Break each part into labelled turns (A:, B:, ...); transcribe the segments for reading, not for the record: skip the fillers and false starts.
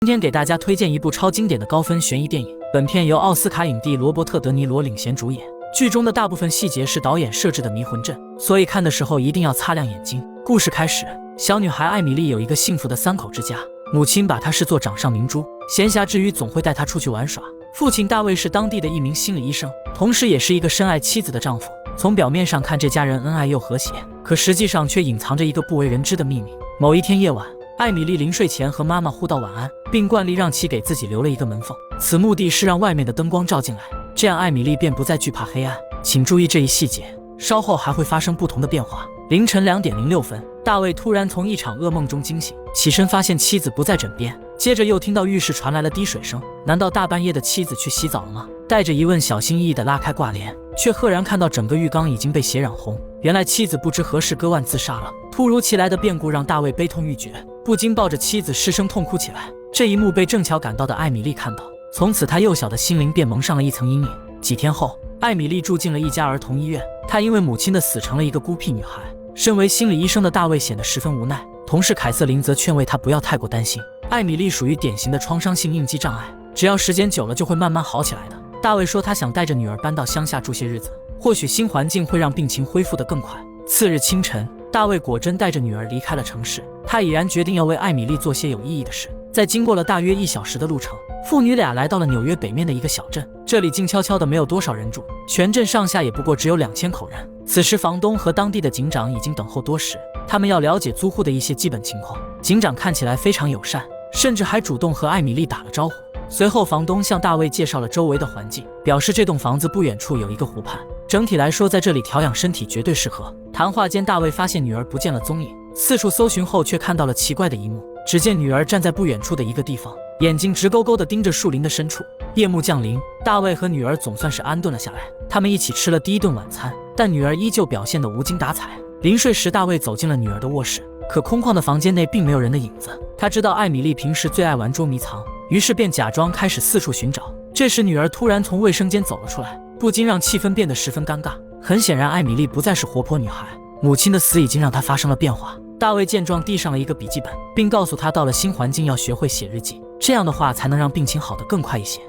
A: 今天给大家推荐一部超经典的高分悬疑电影，本片由奥斯卡影帝罗伯特·德尼罗领衔主演。剧中的大部分细节是导演设置的迷魂阵，所以看的时候一定要擦亮眼睛。故事开始，小女孩艾米丽有一个幸福的3口之家，母亲把她视作掌上明珠，闲暇之余总会带她出去玩耍。父亲大卫是当地的一名心理医生，同时也是一个深爱妻子的丈夫。从表面上看，这家人恩爱又和谐，可实际上却隐藏着一个不为人知的秘密。某一天夜晚，艾米丽临睡前和妈妈互道晚安，并惯例让其给自己留了一个门缝，此目的是让外面的灯光照进来，这样艾米丽便不再惧怕黑暗。请注意这一细节，稍后还会发生不同的变化。凌晨2点06分，大卫突然从一场噩梦中惊醒，起身发现妻子不在枕边，接着又听到浴室传来了滴水声。难道大半夜的妻子去洗澡了吗？带着疑问，小心翼翼地拉开挂帘，却赫然看到整个浴缸已经被血染红。原来妻子不知何时割腕自杀了。突如其来的变故让大卫悲痛欲绝，不禁抱着妻子失声痛哭起来。这一幕被正巧赶到的艾米丽看到，从此她幼小的心灵便蒙上了一层阴影。几天后，艾米丽住进了一家儿童医院，她因为母亲的死成了一个孤僻女孩。身为心理医生的大卫显得十分无奈，同事凯瑟琳则劝慰她不要太过担心。艾米丽属于典型的创伤性应激障碍，只要时间久了就会慢慢好起来的。大卫说他想带着女儿搬到乡下住些日子，或许新环境会让病情恢复得更快。次日清晨，大卫果真带着女儿离开了城市，他已然决定要为艾米丽做些有意义的事。在经过了大约1小时的路程，父女俩来到了纽约北面的一个小镇，这里静悄悄的，没有多少人住，全镇上下也不过只有2000口人。此时房东和当地的警长已经等候多时，他们要了解租户的一些基本情况。警长看起来非常友善，甚至还主动和艾米丽打了招呼。随后房东向大卫介绍了周围的环境，表示这栋房子不远处有一个湖畔，整体来说在这里调养身体绝对适合。谈话间，大卫发现女儿不见了踪影，四处搜寻后却看到了奇怪的一幕，只见女儿站在不远处的一个地方，眼睛直勾勾地盯着树林的深处。夜幕降临，大卫和女儿总算是安顿了下来，他们一起吃了第一顿晚餐，但女儿依旧表现得无精打采。临睡时，大卫走进了女儿的卧室，可空旷的房间内并没有人的影子。他知道艾米丽平时最爱玩捉迷藏，于是便假装开始四处寻找。这时女儿突然从卫生间走了出来，不禁让气氛变得十分尴尬。很显然，艾米丽不再是活泼女孩，母亲的死已经让她发生了变化。大卫见状递上了一个笔记本，并告诉她到了新环境要学会写日记，这样的话才能让病情好得更快一些。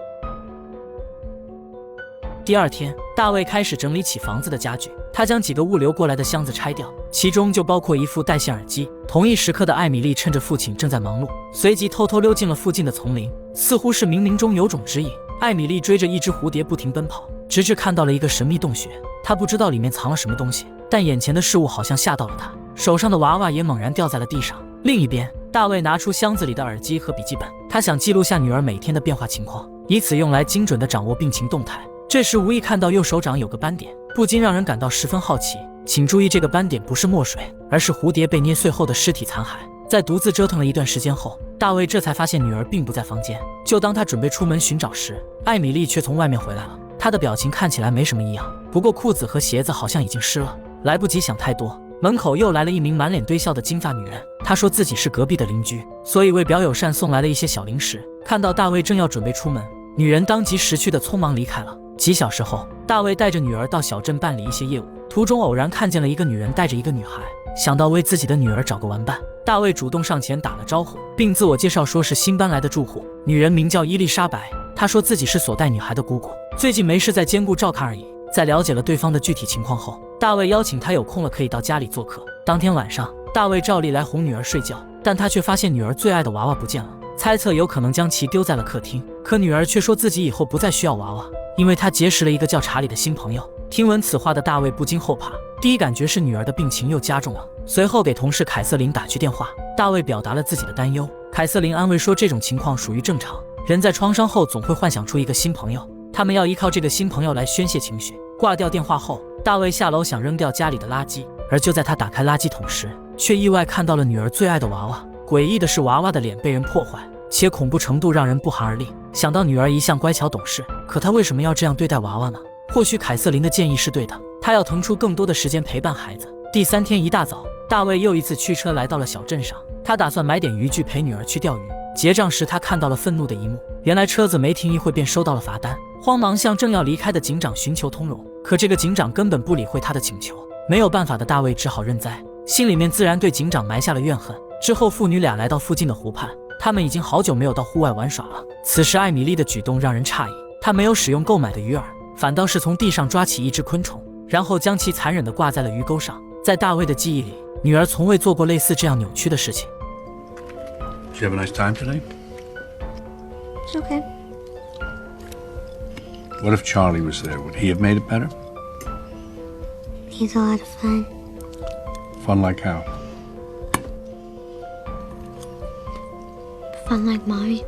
A: 第二天，大卫开始整理起房子的家具，他将几个物流过来的箱子拆掉，其中就包括一副带线耳机。同一时刻的艾米丽趁着父亲正在忙碌，随即偷偷溜进了附近的丛林，似乎是冥冥中有种指引。艾米丽追着一只蝴蝶不停奔跑，直至看到了一个神秘洞穴。她不知道里面藏了什么东西，但眼前的事物好像吓到了她，手上的娃娃也猛然掉在了地上。另一边，大卫拿出箱子里的耳机和笔记本，他想记录下女儿每天的变化情况，以此用来精准地掌握病情动态。这时无意看到右手掌有个斑点，不禁让人感到十分好奇。请注意，这个斑点不是墨水，而是蝴蝶被捏碎后的尸体残骸。在独自折腾了一段时间后，大卫这才发现女儿并不在房间。就当他准备出门寻找时，艾米丽却从外面回来了。她的表情看起来没什么异样，不过裤子和鞋子好像已经湿了。来不及想太多，门口又来了一名满脸堆笑的金发女人。她说自己是隔壁的邻居，所以为表友善送来了一些小零食。看到大卫正要准备出门，女人当即识趣的匆忙离开了。几小时后，大卫带着女儿到小镇办理一些业务，途中偶然看见了一个女人带着一个女孩，想到为自己的女儿找个玩伴，大卫主动上前打了招呼，并自我介绍说是新搬来的住户。女人名叫伊丽莎白，她说自己是所带女孩的姑姑，最近没事在兼顾照看而已。在了解了对方的具体情况后，大卫邀请她有空了可以到家里做客。当天晚上，大卫照例来哄女儿睡觉，但他却发现女儿最爱的娃娃不见了，猜测有可能将其丢在了客厅。可女儿却说自己以后不再需要娃娃，因为她结识了一个叫查理的新朋友。听闻此话的大卫不禁后怕，第一感觉是女儿的病情又加重了。随后给同事凯瑟琳打去电话，大卫表达了自己的担忧。凯瑟琳安慰说这种情况属于正常，人在创伤后总会幻想出一个新朋友，他们要依靠这个新朋友来宣泄情绪。挂掉电话后，大卫下楼想扔掉家里的垃圾，而就在他打开垃圾桶时，却意外看到了女儿最爱的娃娃。诡异的是，娃娃的脸被人破坏，且恐怖程度让人不寒而栗。想到女儿一向乖巧懂事，可她为什么要这样对待娃娃呢？或许凯瑟琳的建议是对的，她要腾出更多的时间陪伴孩子。第3天一大早，大卫又一次驱车来到了小镇上，他打算买点渔具陪女儿去钓鱼。结账时，他看到了愤怒的一幕，原来车子没停一会便收到了罚单。慌忙向正要离开的警长寻求通融，可这个警长根本不理会他的请求。没有办法的大卫只好认栽，心里面自然对警长埋下了怨恨。之后父女俩来到附近的湖畔，他们已经好久没有到户外玩耍了。此时艾米丽的举动让人诧异，她没有使用购买的鱼饵，反倒是从地上抓起一只昆虫，然后将其残忍地挂在了鱼钩上。在大卫的记忆里，女儿从未做过类似这样扭曲的事情。
B: Did you have a nice time today?
C: It's okay.
B: What if Charlie was there? Would he have made it better?
C: He's a lot of fun.
B: Fun like how?
C: Fun like mommy.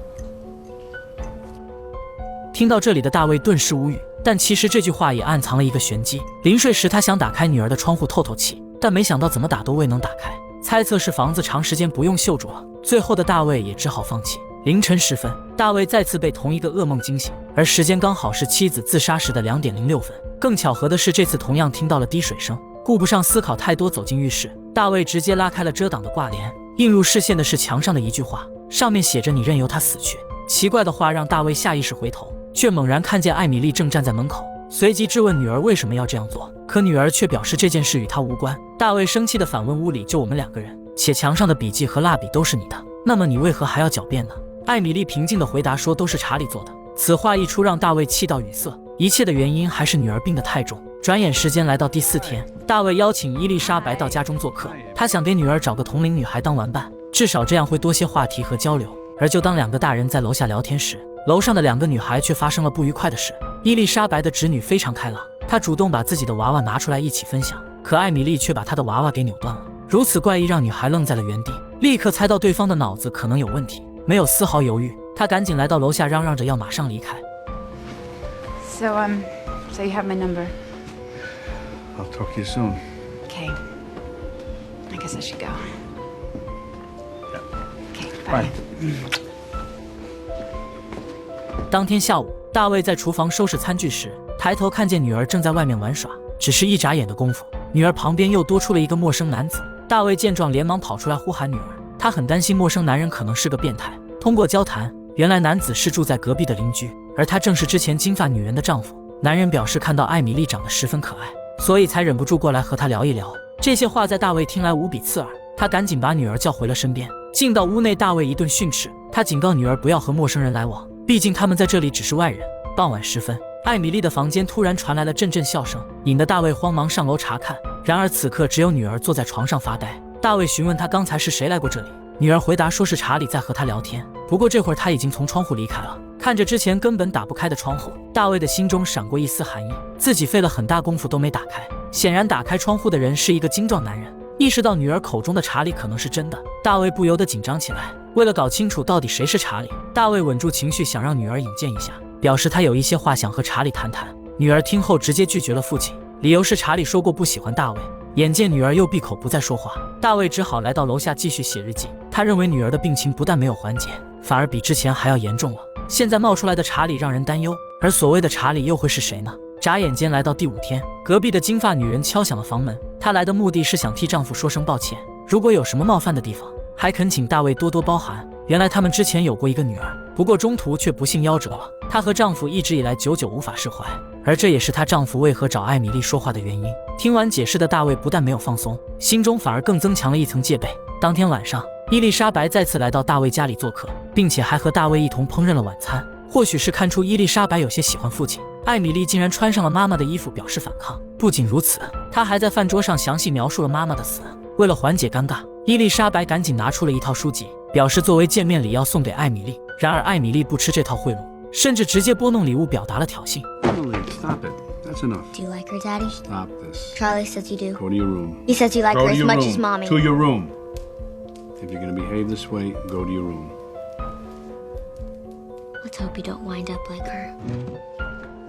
A: 听到这里的大卫顿时无语，但其实这句话也暗藏了一个玄机。临睡时，他想打开女儿的窗户透透气，但没想到怎么打都未能打开，猜测是房子长时间不用锈住了。最后的大卫也只好放弃。凌晨时分，大卫再次被同一个噩梦惊醒，而时间刚好是妻子自杀时的2点06分。更巧合的是，这次同样听到了滴水声，顾不上思考太多，走进浴室，大卫直接拉开了遮挡的挂帘，映入视线的是墙上的一句话，上面写着“你任由他死去”。奇怪的话让大卫下意识回头，却猛然看见艾米丽正站在门口，随即质问女儿为什么要这样做，可女儿却表示这件事与她无关。大卫生气地反问：“屋里就我们2个人，且墙上的笔记和蜡笔都是你的，那么你为何还要狡辩呢？”艾米丽平静地回答说：“都是查理做的。”此话一出，让大卫气到语塞。一切的原因还是女儿病得太重。转眼时间来到第4天，大卫邀请伊丽莎白到家中做客，他想给女儿找个同龄女孩当玩伴，至少这样会多些话题和交流。而就当2个大人在楼下聊天时，楼上的2个女孩却发生了不愉快的事。伊丽莎白的侄女非常开朗，她主动把自己的娃娃拿出来一起分享，可艾米丽却把她的娃娃给扭断了。如此怪异让女孩愣在了原地，立刻猜到对方的脑子可能有问题，没有丝毫犹豫，她赶紧来到楼下嚷嚷着要马上离开。
D: So you have my number.
B: I'll talk to you soon.
D: Okay. I guess I should go.
B: Yeah.
D: Okay, bye.
B: Bye.
A: 当天下午，大卫在厨房收拾餐具时，抬头看见女儿正在外面玩耍，只是一眨眼的功夫，女儿旁边又多出了一个陌生男子。大卫见状连忙跑出来呼喊女儿，他很担心陌生男人可能是个变态。通过交谈，原来男子是住在隔壁的邻居，而他正是之前金发女人的丈夫。男人表示看到艾米丽长得十分可爱，所以才忍不住过来和她聊一聊。这些话在大卫听来无比刺耳，他赶紧把女儿叫回了身边。进到屋内，大卫一顿训斥，他警告女儿不要和陌生人来往，毕竟他们在这里只是外人。傍晚时分，艾米丽的房间突然传来了阵阵笑声，引得大卫慌忙上楼查看。然而此刻只有女儿坐在床上发呆。大卫询问她刚才是谁来过这里，女儿回答说是查理在和她聊天，不过这会儿他已经从窗户离开了。看着之前根本打不开的窗户，大卫的心中闪过一丝寒意，自己费了很大功夫都没打开，显然打开窗户的人是一个精壮男人。意识到女儿口中的查理可能是真的，大卫不由得紧张起来。为了搞清楚到底谁是查理，大卫稳住情绪，想让女儿引荐一下，表示他有一些话想和查理谈谈。女儿听后直接拒绝了父亲，理由是查理说过不喜欢大卫。眼见女儿又闭口不再说话，大卫只好来到楼下继续写日记。他认为女儿的病情不但没有缓解，反而比之前还要严重了。现在冒出来的查理让人担忧，而所谓的查理又会是谁呢？眨眼间来到第5天，隔壁的金发女人敲响了房门。她来的目的是想替丈夫说声抱歉，如果有什么冒犯的地方，还恳请大卫多多包涵。原来他们之前有过一个女儿，不过中途却不幸夭折了。她和丈夫一直以来久久无法释怀，而这也是她丈夫为何找艾米丽说话的原因。听完解释的大卫不但没有放松，心中反而更增强了一层戒备。当天晚上，伊丽莎白再次来到大卫家里做客，并且还和大卫一同烹饪了晚餐。或许是看出伊丽莎白有些喜欢父亲，艾米丽竟然穿上了妈妈的衣服表示反抗。不仅如此，她还在饭桌上详细描述了妈妈的死。为了缓解尴尬，伊丽莎白赶紧拿出了一套书籍，表示作为见面礼要送给艾米丽。然而艾米丽不吃这套贿赂，甚至直接拨弄礼物表达了挑衅。
B: Stop it. That's enough.
C: Do you like her, Daddy?
B: Stop this.
C: Charlie says you do.
B: Go to your room.
C: He says you like
B: Go
C: her
B: to
C: as
B: your
C: much
B: room.
C: as Mommy.
B: To your room. If you're gonna behave this way, go to your room.
C: Let's hope you don't wind up like her.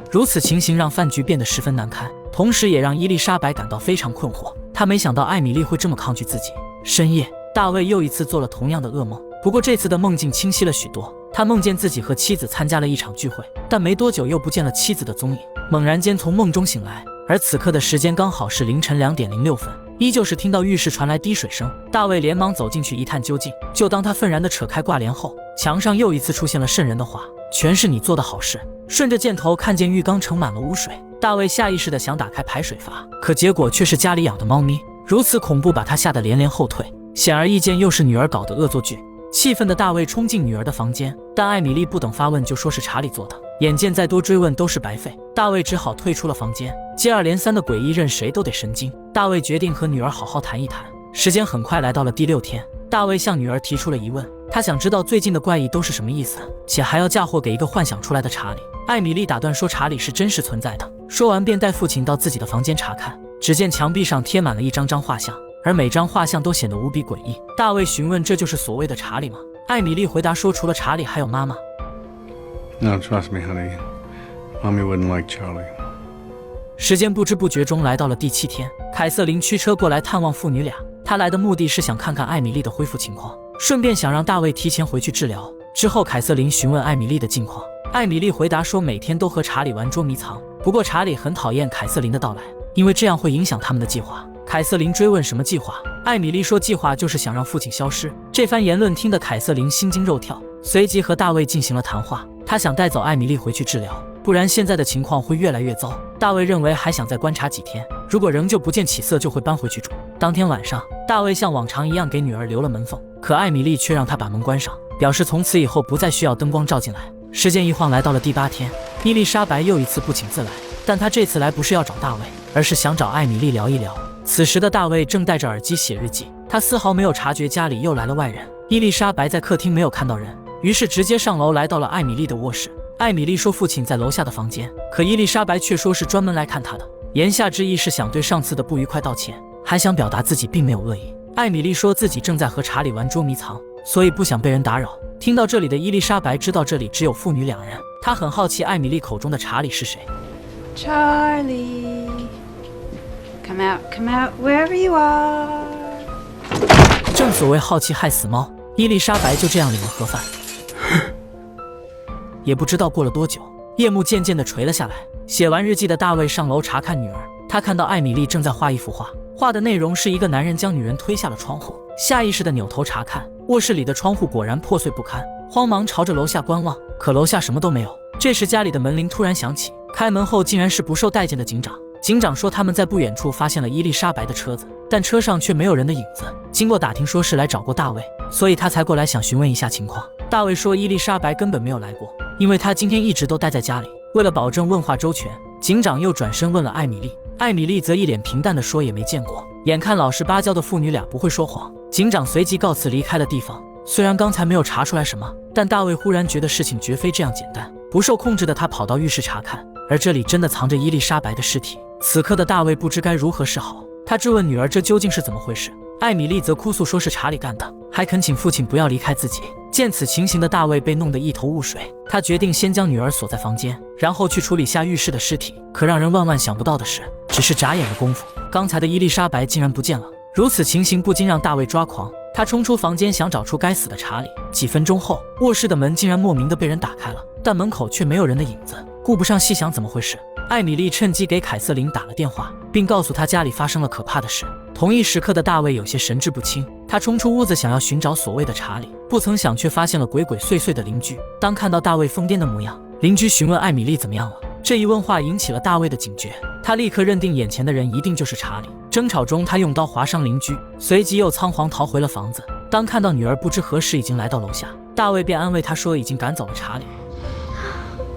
A: 如此情形让饭局变得十分难堪，同时也让伊丽莎白感到非常困惑。她没想到艾米丽会这么抗拒自己。深夜，大卫又一次做了同样的噩梦，不过这次的梦境清晰了许多。他梦见自己和妻子参加了一场聚会，但没多久又不见了妻子的踪影。猛然间从梦中醒来，而此刻的时间刚好是凌晨2点06分，依旧是听到浴室传来滴水声。大卫连忙走进去一探究竟，就当他愤然地扯开挂帘后，墙上又一次出现了瘆人的话：全是你做的好事。顺着箭头看见浴缸盛满了污水，大卫下意识地想打开排水阀，可结果却是家里养的猫咪。如此恐怖把他吓得连连后退。显而易见，又是女儿搞的恶作剧。气愤的大卫冲进女儿的房间，但艾米丽不等发问就说是查理做的，眼见再多追问都是白费，大卫只好退出了房间。接二连三的诡异任谁都得神经，大卫决定和女儿好好谈一谈。时间很快来到了第6天，大卫向女儿提出了疑问，他想知道最近的怪异都是什么意思，且还要嫁祸给一个幻想出来的查理。艾米丽打断说查理是真实存在的，说完便带父亲到自己的房间查看，只见墙壁上贴满了一张张画像，而每张画像都显得无比诡异。大卫询问这就是所谓的查理吗？艾米丽回答说除了查理还有妈妈。
B: No, trust me, honey. Mommy wouldn't like Charlie.
A: 时间不知不觉中来到了第7天，凯瑟琳驱车过来探望父女俩，她来的目的是想看看艾米丽的恢复情况，顺便想让大卫提前回去治疗。之后凯瑟琳询问艾米丽的近况，艾米丽回答说每天都和查理玩捉迷藏，不过查理很讨厌凯瑟琳的到来，因为这样会影响他们的计划。凯瑟琳追问什么计划，艾米丽说计划就是想让父亲消失。这番言论听得凯瑟琳心惊肉跳，随即和大卫进行了谈话，他想带走艾米丽回去治疗，不然现在的情况会越来越糟。大卫认为还想再观察几天，如果仍旧不见起色就会搬回去住。当天晚上，大卫像往常一样给女儿留了门缝，可艾米丽却让他把门关上，表示从此以后不再需要灯光照进来。时间一晃来到了第8天，伊丽莎白又一次不请自来，但她这次来不是要找大卫，而是想找艾米丽聊一聊。此时的大卫正戴着耳机写日记，他丝毫没有察觉家里又来了外人。伊丽莎白在客厅没有看到人，于是直接上楼来到了艾米丽的卧室。艾米丽说父亲在楼下的房间，可伊丽莎白却说是专门来看她的，言下之意是想对上次的不愉快道歉，还想表达自己并没有恶意。艾米丽说自己正在和查理玩捉迷藏，所以不想被人打扰。听到这里的伊丽莎白知道这里只有父女2人，她很好奇艾米丽口中的查理是谁。
D: Charlie, come out, wherever you are.
A: 正所谓好奇害死猫，伊丽莎白就这样领了盒饭。也不知道过了多久，夜幕渐渐地垂了下来。写完日记的大卫上楼查看女儿，他看到艾米丽正在画一幅画，画的内容是一个男人将女人推下了窗户，下意识地扭头查看，卧室里的窗户果然破碎不堪，慌忙朝着楼下观望，可楼下什么都没有。这时家里的门铃突然响起，开门后竟然是不受待见的警长。警长说他们在不远处发现了伊丽莎白的车子，但车上却没有人的影子。经过打听说是来找过大卫，所以他才过来想询问一下情况。大卫说伊丽莎白根本没有来过，因为她今天一直都待在家里。为了保证问话周全，警长又转身问了艾米丽，艾米丽则一脸平淡地说也没见过。眼看老实巴交的父女俩不会说谎，警长随即告辞离开了地方。虽然刚才没有查出来什么，但大卫忽然觉得事情绝非这样简单，不受控制的他跑到浴室查看，而这里真的藏着伊丽莎白的尸体。此刻的大卫不知该如何是好，他质问女儿这究竟是怎么回事。艾米丽则哭诉说是查理干的，还恳请父亲不要离开自己。见此情形的大卫被弄得一头雾水，他决定先将女儿锁在房间，然后去处理下浴室的尸体。可让人万万想不到的是，只是眨眼的功夫，刚才的伊丽莎白竟然不见了。如此情形不禁让大卫抓狂，他冲出房间想找出该死的查理。几分钟后，卧室的门竟然莫名的被人打开了，但门口却没有人的影子。顾不上细想怎么回事，艾米丽趁机给凯瑟琳打了电话，并告诉她家里发生了可怕的事。同一时刻的大卫有些神志不清，他冲出屋子想要寻找所谓的查理，不曾想却发现了鬼鬼祟祟的邻居。当看到大卫疯癫的模样，邻居询问艾米丽怎么样了。这一问话引起了大卫的警觉，他立刻认定眼前的人一定就是查理。争吵中，他用刀划伤邻居，随即又仓皇逃回了房子。当看到女儿不知何时已经来到楼下，大卫便安慰她说已经赶走了查理。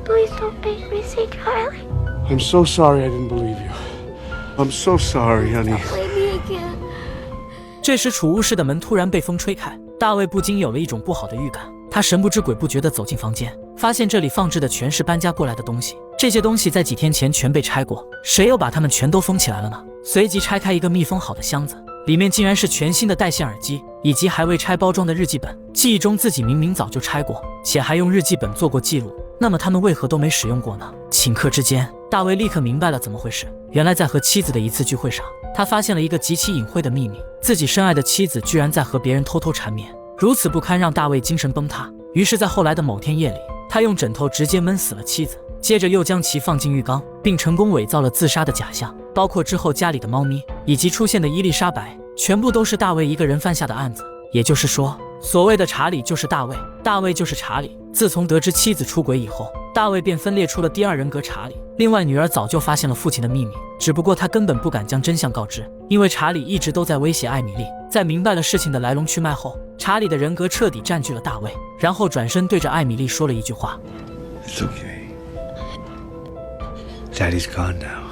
C: Please don't make me see Charlie.
B: I'm so sorry I didn't believe you. I'm so sorry, honey.
C: Play me again.
A: 这时储物室的门突然被风吹开，大卫不禁有了一种不好的预感。他神不知鬼不觉地走进房间，发现这里放置的全是搬家过来的东西。这些东西在几天前全被拆过，谁又把它们全都封起来了呢？随即拆开一个密封好的箱子，里面竟然是全新的带线耳机，以及还未拆包装的日记本。记忆中自己明明早就拆过，且还用日记本做过记录，那么他们为何都没使用过呢？顷刻之间，大卫立刻明白了怎么回事。原来在和妻子的一次聚会上，他发现了一个极其隐晦的秘密，自己深爱的妻子居然在和别人偷偷缠绵。如此不堪让大卫精神崩塌，于是在后来的某天夜里，他用枕头直接闷死了妻子，接着又将其放进浴缸，并成功伪造了自杀的假象。包括之后家里的猫咪以及出现的伊丽莎白，全部都是大卫一个人犯下的案子。也就是说，所谓的查理就是大卫，大卫就是查理。自从得知妻子出轨以后，大卫便分裂出了第二人格查理。另外，女儿早就发现了父亲的秘密，只不过他根本不敢将真相告知，因为查理一直都在威胁艾米丽。在明白了事情的来龙去脉后，查理的人格彻底占据了大卫，然后转身对着艾米丽说了一句话
B: It's okay. Daddy's gone now.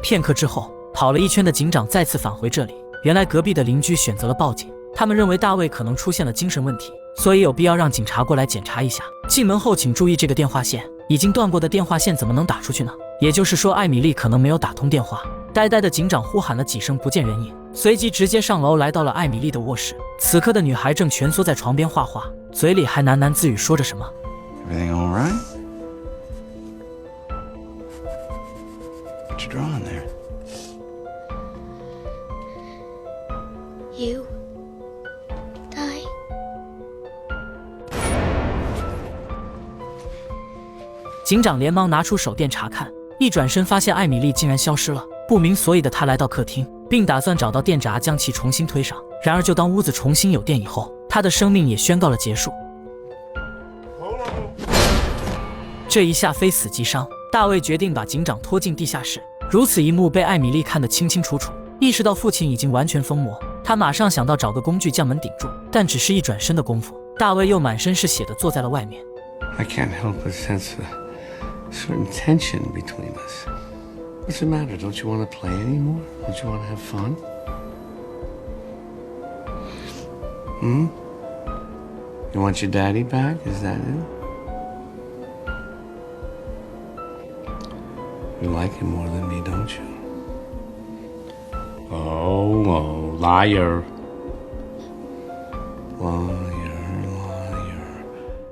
A: 片刻之后，跑了一圈的警长再次返回这里。原来隔壁的邻居选择了报警，他们认为大卫可能出现了精神问题，所以有必要让警察过来检查一下。进门后请注意这个电话线，已经断过的电话线怎么能打出去呢？也就是说，艾米丽可能没有打通电话。呆呆的警长呼喊了几声不见人影，随即直接上楼来到了艾米丽的卧室。此刻的女孩正蜷缩在床边画画，嘴里还喃喃自语说着什么。
B: Everything all right? What you drawing there?
C: You die.
A: 警长连忙拿出手电查看，一转身发现艾米丽竟然消失了。不明所以的他来到客厅，并打算找到电闸将其重新推上。然而就当屋子重新有电以后，他的生命也宣告了结束。这一下非死即伤，大卫决定把警长拖进地下室。如此一幕被艾米丽看得清清楚楚，意识到父亲已经完全疯魔，他马上想到找个工具将门顶住，但只是一转身的功夫，大卫又满身是血的坐在了外面。
B: I can't help but sense a certain tension between us. What's the matter? Don't you want to play anymore? Don't you want to have fun? You want your daddy back? Is that it? You like him more than me, don't you? Oh, liar. Liar.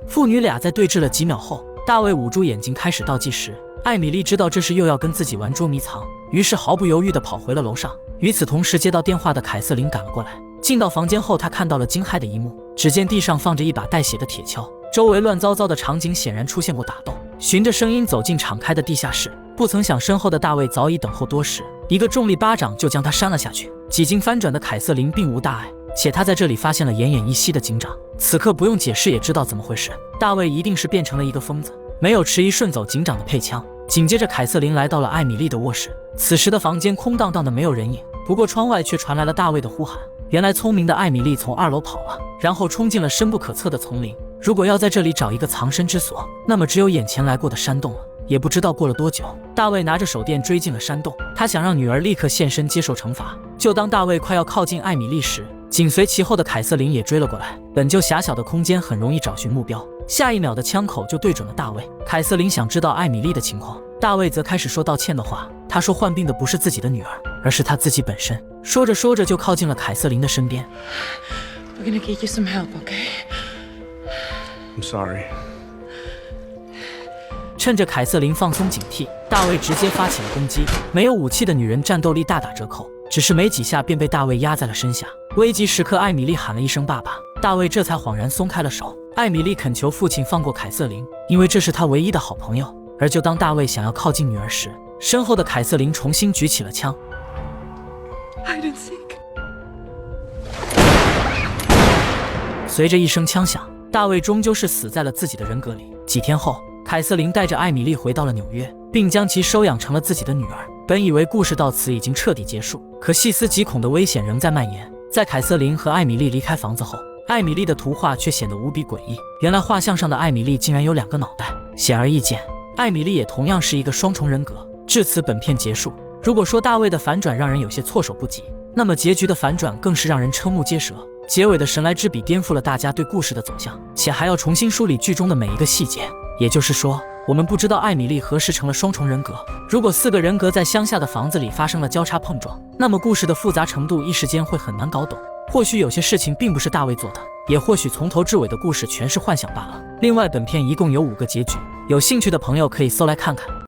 A: 父女俩在对峙了几秒后，大卫捂住眼睛开始倒计时。艾米丽知道这是又要跟自己玩捉迷藏，于是毫不犹豫地跑回了楼上。与此同时，接到电话的凯瑟琳赶了过来。进到房间后，她看到了惊骇的一幕，只见地上放着一把带血的铁锹，周围乱糟糟的场景显然出现过打斗。循着声音走进敞开的地下室，不曾想身后的大卫早已等候多时，一个重力巴掌就将他扇了下去。几经翻转的凯瑟琳并无大碍，且她在这里发现了奄奄一息的警长，此刻不用解释也知道怎么回事，大卫一定是变成了一个疯子。没有迟疑，顺走警长的配枪。紧接着，凯瑟琳来到了艾米丽的卧室。此时的房间空荡荡的，没有人影，不过窗外却传来了大卫的呼喊。原来聪明的艾米丽从2楼跑了，然后冲进了深不可测的丛林。如果要在这里找一个藏身之所，那么只有眼前来过的山洞了。也不知道过了多久，大卫拿着手电追进了山洞，他想让女儿立刻现身接受惩罚。就当大卫快要靠近艾米丽时，紧随其后的凯瑟琳也追了过来。本就狭小的空间很容易找寻目标，下一秒的枪口就对准了大卫。凯瑟琳想知道艾米丽的情况，大卫则开始说道歉的话。他说患病的不是自己的女儿，而是他自己本身。说着说着就靠近了凯瑟琳的身边。
E: We're gonna get you some help, okay?
B: I'm sorry.
A: 趁着凯瑟琳放松警惕，大卫直接发起了攻击。没有武器的女人战斗力大打折扣，只是没几下便被大卫压在了身下。危急时刻，艾米丽喊了一声爸爸，大卫这才恍然松开了手。艾米丽恳求父亲放过凯瑟琳，因为这是他唯一的好朋友。而就当大卫想要靠近女儿时，身后的凯瑟琳重新举起了枪。
E: Hide and seek.
A: 随着一声枪响，大卫终究是死在了自己的人格里。几天后，凯瑟琳带着艾米丽回到了纽约，并将其收养成了自己的女儿。本以为故事到此已经彻底结束，可细思极恐的危险仍在蔓延。在凯瑟琳和艾米丽离开房子后，艾米丽的图画却显得无比诡异。原来画像上的艾米丽竟然有2个脑袋，显而易见，艾米丽也同样是一个双重人格。至此，本片结束。如果说大卫的反转让人有些措手不及，那么结局的反转更是让人瞠目结舌。结尾的神来之笔颠覆了大家对故事的走向，且还要重新梳理剧中的每一个细节。也就是说，我们不知道艾米丽何时成了双重人格。如果4个人格在乡下的房子里发生了交叉碰撞，那么故事的复杂程度一时间会很难搞懂。或许有些事情并不是大卫做的，也或许从头至尾的故事全是幻想罢了。另外，本片一共有5个结局，有兴趣的朋友可以搜来看看。